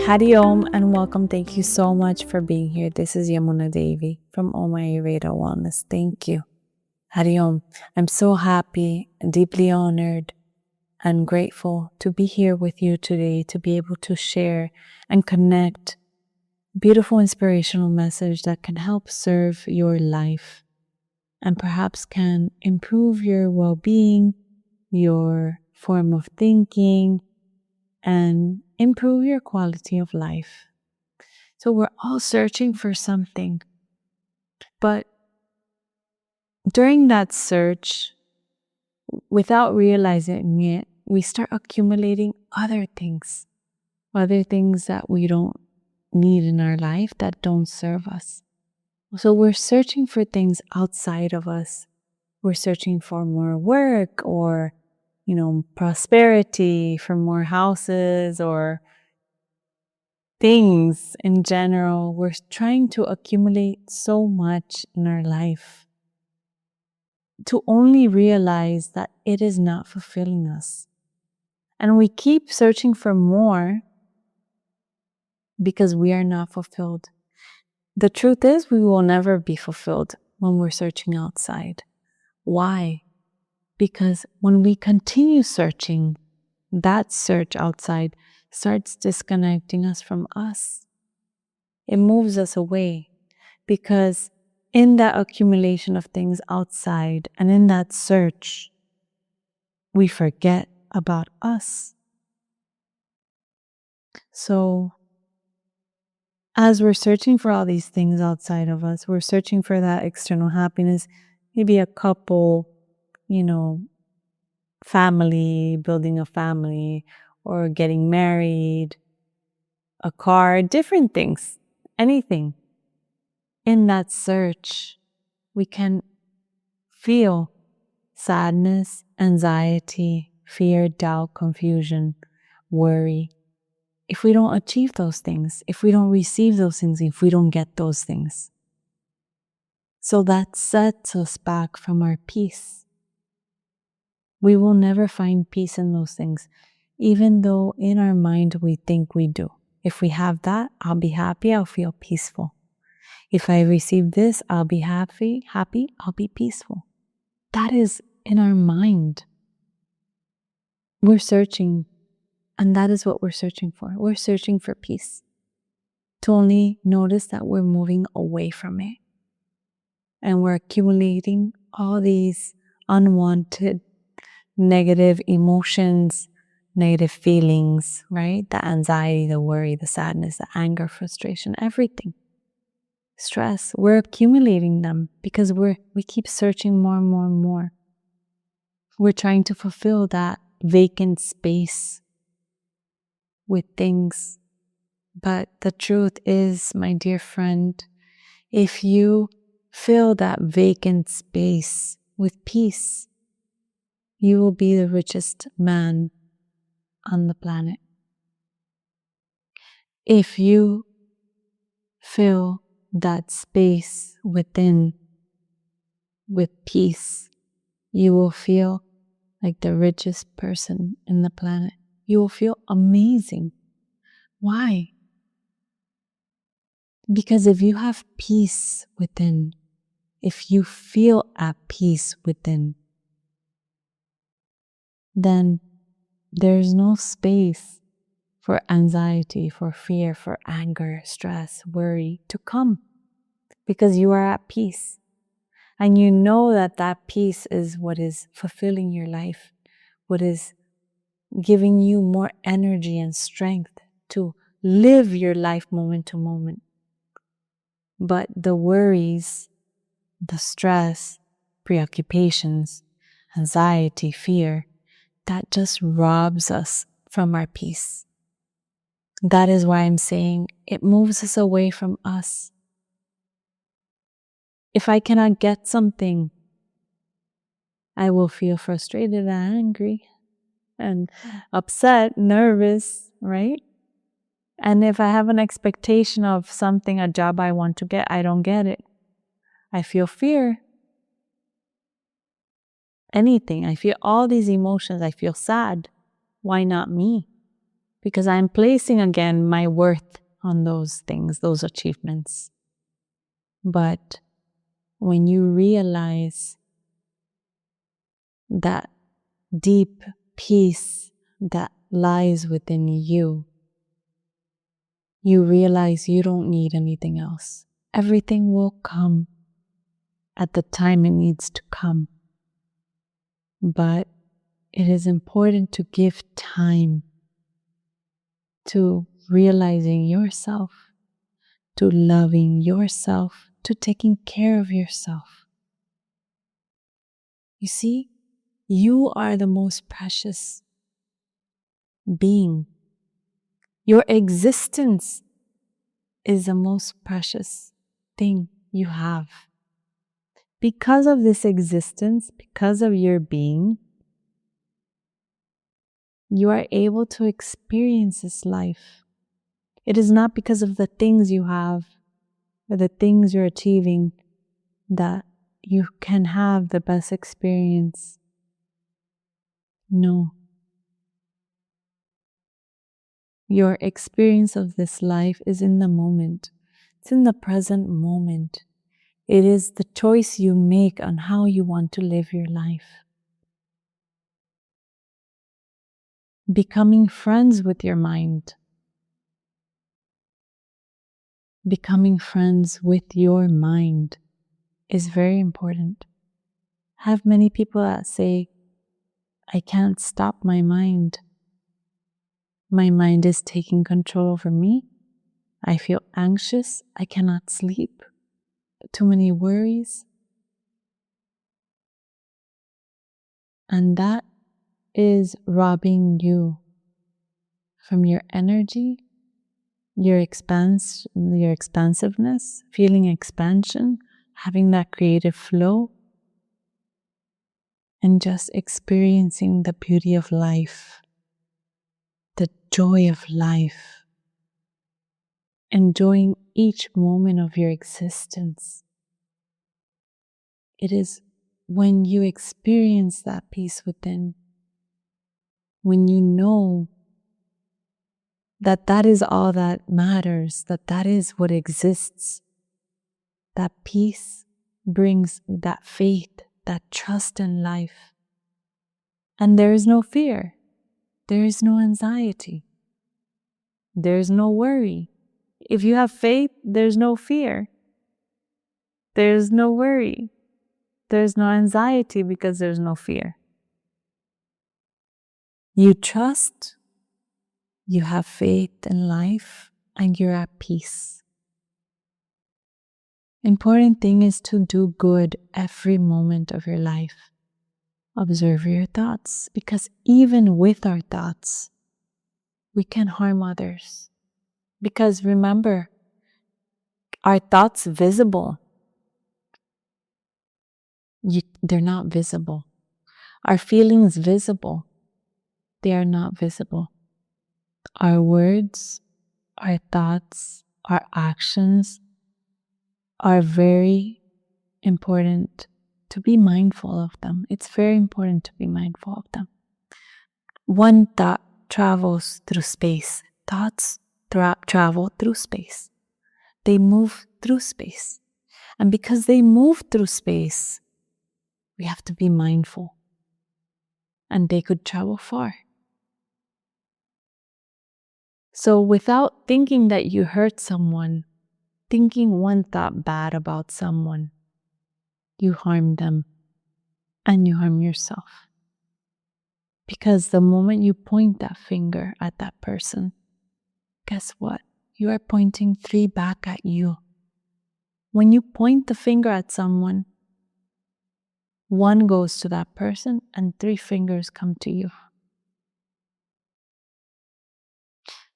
Hari Om and welcome. Thank you so much for being here. This is Yamuna Devi from Om Ayurveda Wellness. Thank you. Hari Om. I'm so happy, deeply honored, and grateful to be here with you today, to be able to share and connect beautiful inspirational message that can help serve your life and perhaps can improve your well-being, your form of thinking, and improve your quality of life. So we're all searching for something, but during that search, without realizing it, we start accumulating other things that we don't need in our life, that don't serve us. So we're searching for things outside of us. We're searching for more work or, prosperity, for more houses or things in general. We're trying to accumulate so much in our life to only realize that it is not fulfilling us. And we keep searching for more because we are not fulfilled. The truth is, we will never be fulfilled when we're searching outside. Why? Because when we continue searching, that search outside starts disconnecting us from us. It moves us away because in that accumulation of things outside and in that search, we forget about us. So as we're searching for all these things outside of us, we're searching for that external happiness, maybe a couple, family, building a family, or getting married, a car, different things, anything. In that search, we can feel sadness, anxiety, fear, doubt, confusion, worry. If we don't achieve those things, if we don't receive those things, if we don't get those things. So that sets us back from our peace. We will never find peace in those things, even though in our mind we think we do. If we have that, I'll be happy, I'll feel peaceful. If I receive this, I'll be happy, I'll be peaceful. That is in our mind. We're searching, and that is what we're searching for. We're searching for peace. To only notice that we're moving away from it. And we're accumulating all these unwanted negative emotions, negative feelings, right? The anxiety, the worry, the sadness, the anger, frustration, everything. Stress, we're accumulating them because we keep searching more and more and more. We're trying to fulfill that vacant space with things. But the truth is, my dear friend, if you fill that vacant space with peace, you will be the richest man on the planet. If you fill that space within with peace, you will feel like the richest person in the planet. You will feel amazing. Why? Because if you have peace within, if you feel at peace within, then there's no space for anxiety, for fear, for anger, stress, worry to come, because you are at peace. And you know that that peace is what is fulfilling your life, what is giving you more energy and strength to live your life moment to moment. But the worries, the stress, preoccupations, anxiety, fear, that just robs us from our peace. That is why I'm saying it moves us away from us. If I cannot get something, I will feel frustrated and angry and upset, nervous, right? And if I have an expectation of something, a job I want to get, I don't get it. I feel fear. Anything. I feel all these emotions. I feel sad. Why not me? because I'm placing again my worth on those things, those achievements. But when you realize that deep peace that lies within you, you realize you don't need anything else. Everything will come at the time it needs to come. But it is important to give time to realizing yourself, to loving yourself, to taking care of yourself. You see, you are the most precious being. Your existence is the most precious thing you have. Because of this existence, because of your being, you are able to experience this life. It is not because of the things you have or the things you're achieving that you can have the best experience. No. Your experience of this life is in the moment. It's in the present moment. It is the choice you make on how you want to live your life. Becoming friends with your mind. Becoming friends with your mind is very important. I have many people that say, I can't stop my mind. My mind is taking control over me. I feel anxious. I cannot sleep. Too many worries. And that is robbing you from your energy, your expansiveness, feeling expansion, having that creative flow, and just experiencing the beauty of life, the joy of life, enjoying each moment of your existence. It is when you experience that peace within, when you know that that is all that matters, that that is what exists, that peace brings that faith, that trust in life. And there is no fear. There is no anxiety. There is no worry. If you have faith, there's no fear. There's no worry. There's no anxiety because there's no fear. You trust, you have faith in life, and you're at peace. Important thing is to do good every moment of your life. Observe your thoughts, because even with our thoughts, we can harm others. Because remember, our thoughts visible, they're not visible. Our feelings visible, they are not visible. Our words, our thoughts, our actions are very important to be mindful of them. It's very important to be mindful of them. One thought travels through space. Thoughts travel through space. They move through space. And because they move through space, we have to be mindful. And they could travel far. So without thinking that you hurt someone, thinking one thought bad about someone, you harm them and you harm yourself. Because the moment you point that finger at that person, guess what? You are pointing 3 back at you. When you point the finger at someone, 1 goes to that person and 3 fingers come to you.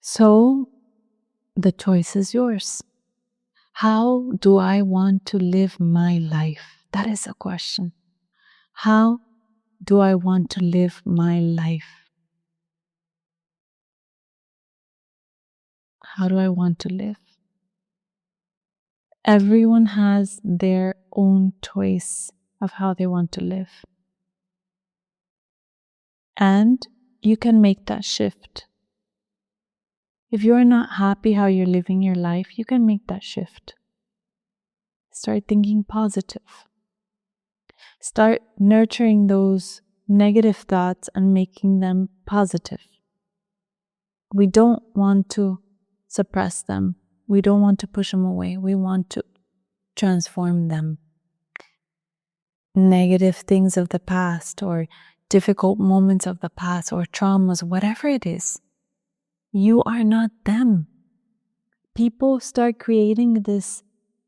So the choice is yours. How do I want to live my life? That is a question. How do I want to live my life? How do I want to live? Everyone has their own choice of how they want to live. And you can make that shift. If you're not happy how you're living your life, you can make that shift. Start thinking positive. Start nurturing those negative thoughts and making them positive. We don't want to suppress them. We don't want to push them away. We want to transform them. Negative things of the past or difficult moments of the past or traumas, whatever it is, you are not them. People start creating this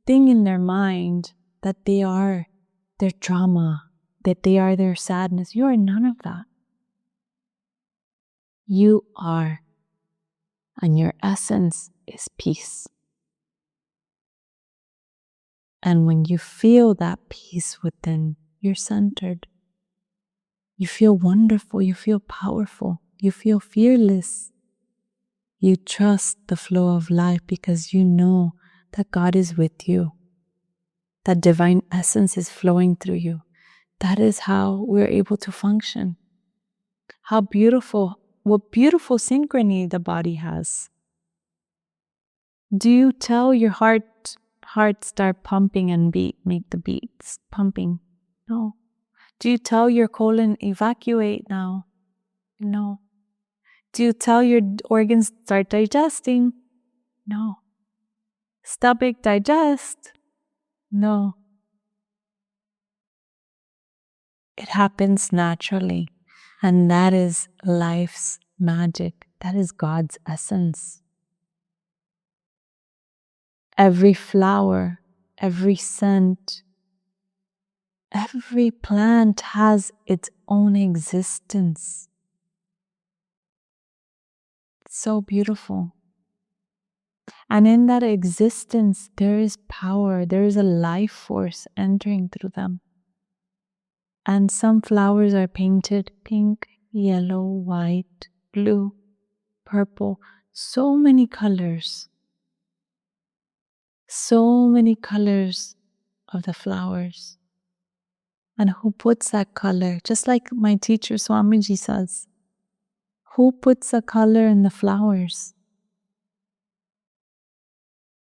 thing in their mind that they are their trauma, that they are their sadness. You are none of that. You are, and your essence is peace. And when you feel that peace within, you're centered. You feel wonderful. You feel powerful. You feel fearless. You trust the flow of life because you know that God is with you. That divine essence is flowing through you. That is how we're able to function. How beautiful, what beautiful synchrony the body has. Do you tell your heart start pumping and make the beats pumping? No. Do you tell your colon evacuate now? No. Do you tell your organs start digesting? No. Stomach digest? No. It happens naturally. And that is life's magic. That is God's essence. Every flower, every scent, every plant has its own existence. It's so beautiful. And in that existence, there is power. There is a life force entering through them. And some flowers are painted pink, yellow, white, blue, purple, so many colors. So many colors of the flowers. And who puts that color? Just like my teacher Swamiji says, who puts a color in the flowers?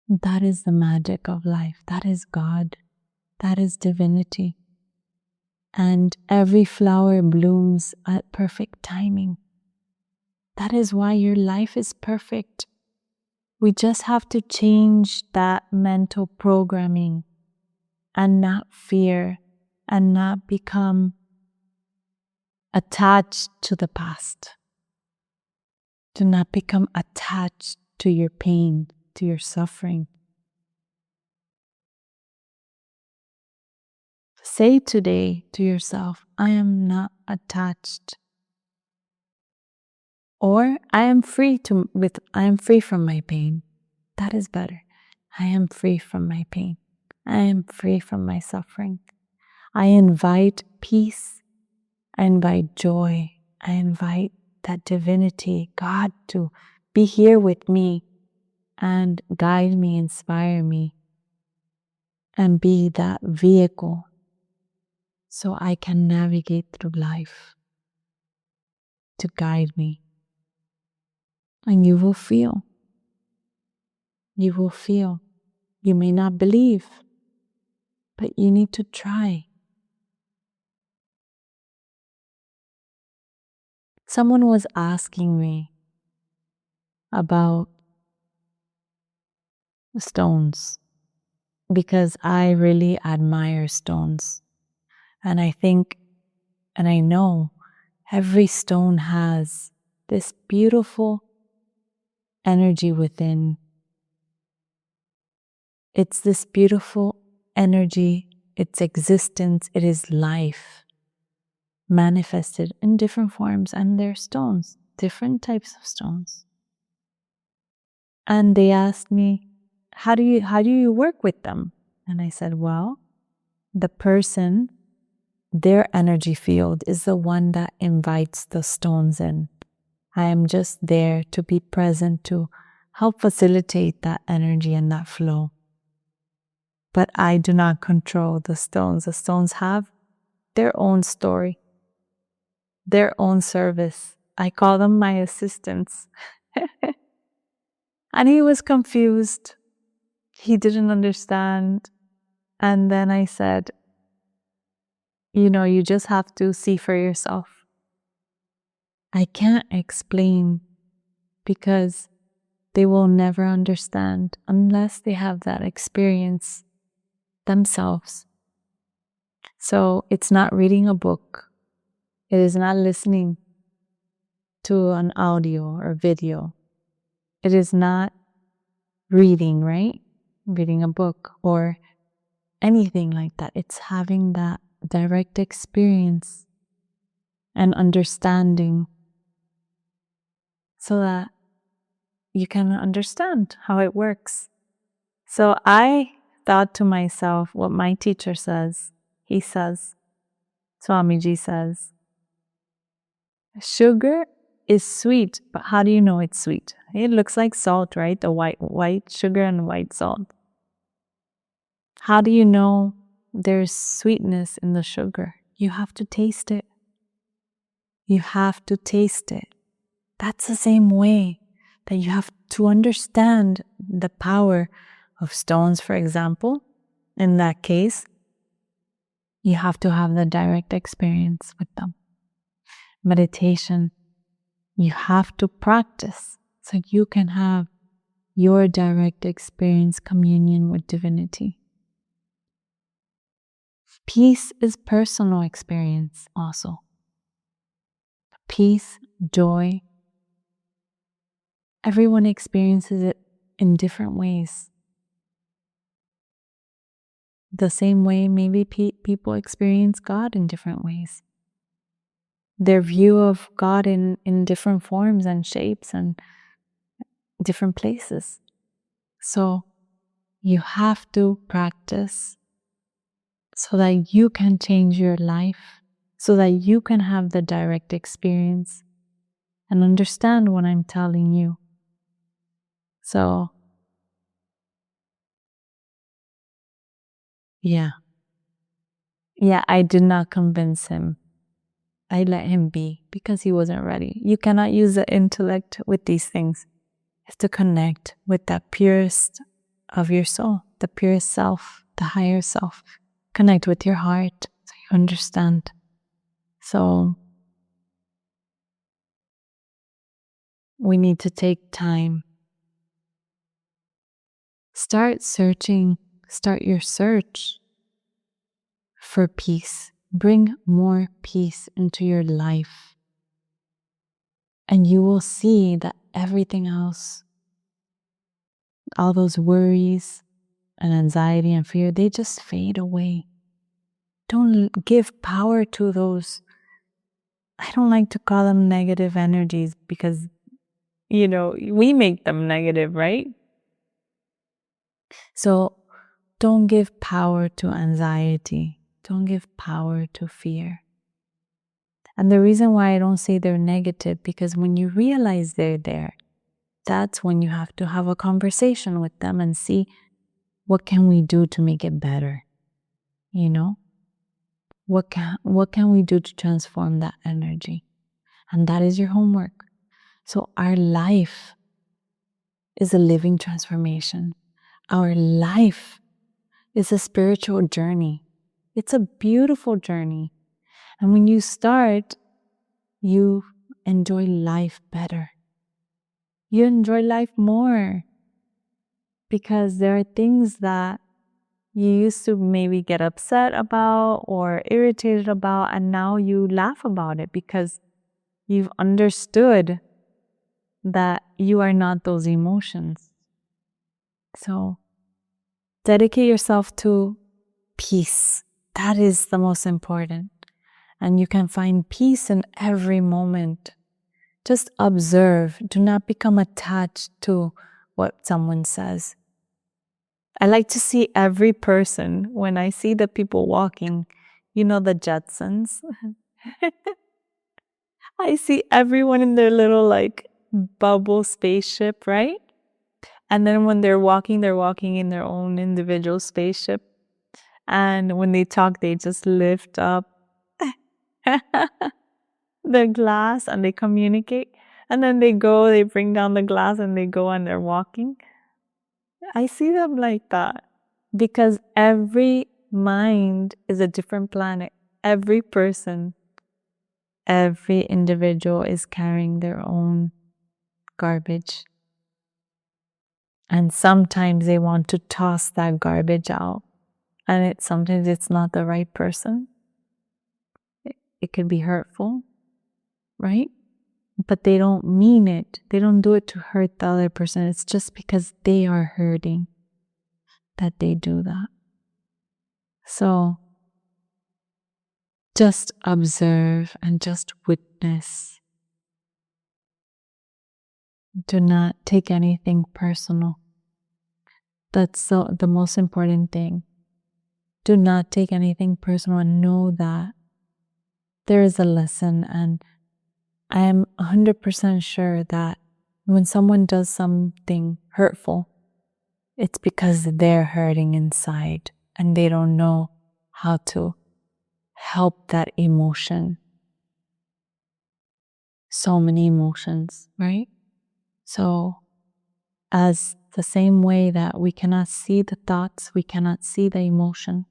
That is the magic of life. That is God. That is divinity. And every flower blooms at perfect timing. That is why your life is perfect. We just have to change that mental programming and not fear and not become attached to the past. Do not become attached to your pain, to your suffering. Say today to yourself, I am not attached. Or I am free from my pain. That is better. I am free from my pain. I am free from my suffering. I invite peace. I invite joy. I invite that divinity, God, to be here with me and guide me, inspire me, and be that vehicle so I can navigate through life to guide me. And you will feel. You will feel. You may not believe, but you need to try. Someone was asking me about stones because I really admire stones. And I think, and I know, every stone has this beautiful energy within. It's this beautiful energy, its existence, it is life manifested in different forms, and they're stones, different types of stones. And they asked me, how do you work with them? And I said, well, the person, their energy field is the one that invites the stones in. I am just there to be present to help facilitate that energy and that flow. But I do not control the stones. The stones have their own story, their own service. I call them my assistants. And he was confused. He didn't understand. And then I said, you just have to see for yourself. I can't explain because they will never understand unless they have that experience themselves. So it's not reading a book. It is not listening to an audio or video. It is not reading, right? Reading a book or anything like that. It's having that direct experience and understanding so that you can understand how it works. So I thought to myself what my teacher says. He says, Swamiji says, sugar is sweet, but how do you know it's sweet? It looks like salt, right? The white sugar and white salt. How do you know there's sweetness in the sugar? You have to taste it. You have to taste it. That's the same way that you have to understand the power of stones, for example. In that case, you have to have the direct experience with them. Meditation, you have to practice so you can have your direct experience, communion with divinity. Peace is personal experience also. Peace, joy, everyone experiences it in different ways. The same way maybe people experience God in different ways. Their view of God in different forms and shapes and different places. So you have to practice so that you can change your life, so that you can have the direct experience and understand what I'm telling you. So, yeah, I did not convince him. I let him be because he wasn't ready. You cannot use the intellect with these things. You have to connect with that purest of your soul, the purest self, the higher self. Connect with your heart so you understand. So we need to take time. Start your search for peace. Bring more peace into your life. And you will see that everything else, all those worries and anxiety and fear, they just fade away. Don't give power to those. I don't like to call them negative energies because, we make them negative, right? So don't give power to anxiety. Don't give power to fear. And the reason why I don't say they're negative, because when you realize they're there, that's when you have to have a conversation with them and see what can we do to make it better. What can we do to transform that energy? And that is your homework. So our life is a living transformation. Our life is a spiritual journey. It's a beautiful journey. And when you start, you enjoy life better. You enjoy life more because there are things that you used to maybe get upset about or irritated about, and now you laugh about it because you've understood that you are not those emotions. So dedicate yourself to peace. That is the most important. And you can find peace in every moment. Just observe. Do not become attached to what someone says. I like to see every person when I see the people walking, the Jetsons. I see everyone in their little bubble spaceship, right? And then when they're walking in their own individual spaceship. And when they talk, they just lift up the glass and they communicate. And then they bring down the glass and they go and they're walking. I see them like that because every mind is a different planet. Every person, every individual is carrying their own garbage. And sometimes they want to toss that garbage out. And sometimes it's not the right person. It could be hurtful, right? But they don't mean it. They don't do it to hurt the other person. It's just because they are hurting that they do that. So just observe and just witness. Do not take anything personal. That's the most important thing. Do not take anything personal and know that there is a lesson, and I am 100% sure that when someone does something hurtful, it's because they're hurting inside and they don't know how to help that emotion. So many emotions, right? So as the same way that we cannot see the thoughts, we cannot see the emotion,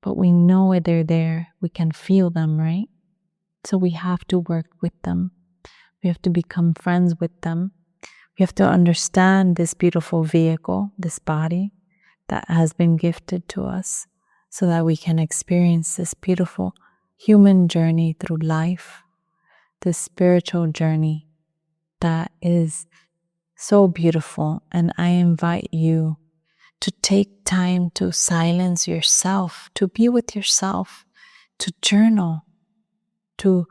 but we know they're there, we can feel them, right? So we have to work with them. We have to become friends with them. We have to understand this beautiful vehicle, this body that has been gifted to us so that we can experience this beautiful human journey through life, this spiritual journey that is so beautiful. And I invite you to take time to silence yourself, to be with yourself, to journal, to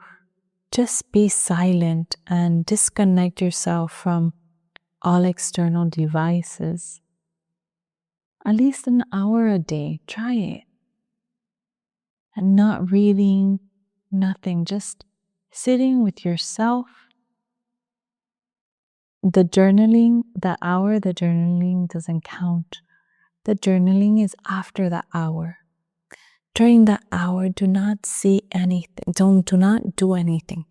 just be silent and disconnect yourself from all external devices. At least an hour a day. Try it. And not reading, nothing, just sitting with yourself. The journaling, the journaling doesn't count. The journaling is after the hour. During the hour, do not see anything. Do not do anything.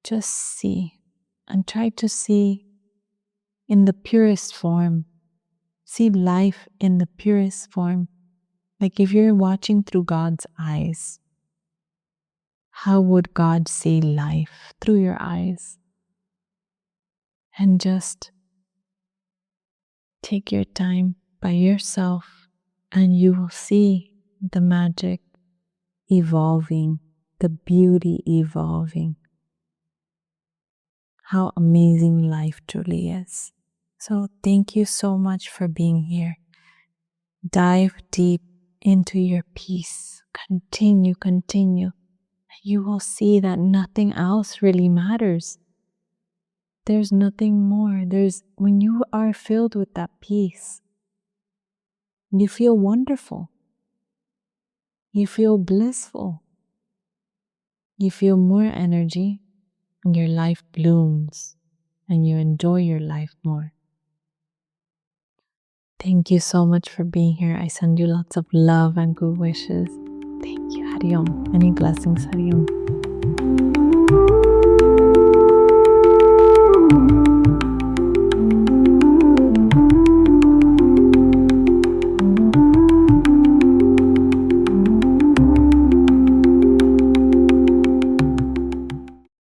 Just see and try to see in the purest form. See life in the purest form. Like if you're watching through God's eyes, how would God see life through your eyes? And just take your time by yourself and you will see the magic evolving, the beauty evolving. How amazing life truly is. So thank you so much for being here. Dive deep into your peace. Continue. You will see that nothing else really matters. There's nothing more. When you are filled with that peace, you feel wonderful. You feel blissful. You feel more energy, and your life blooms, and you enjoy your life more. Thank you so much for being here. I send you lots of love and good wishes. Thank you. Hari Om. Many blessings. Hari Om.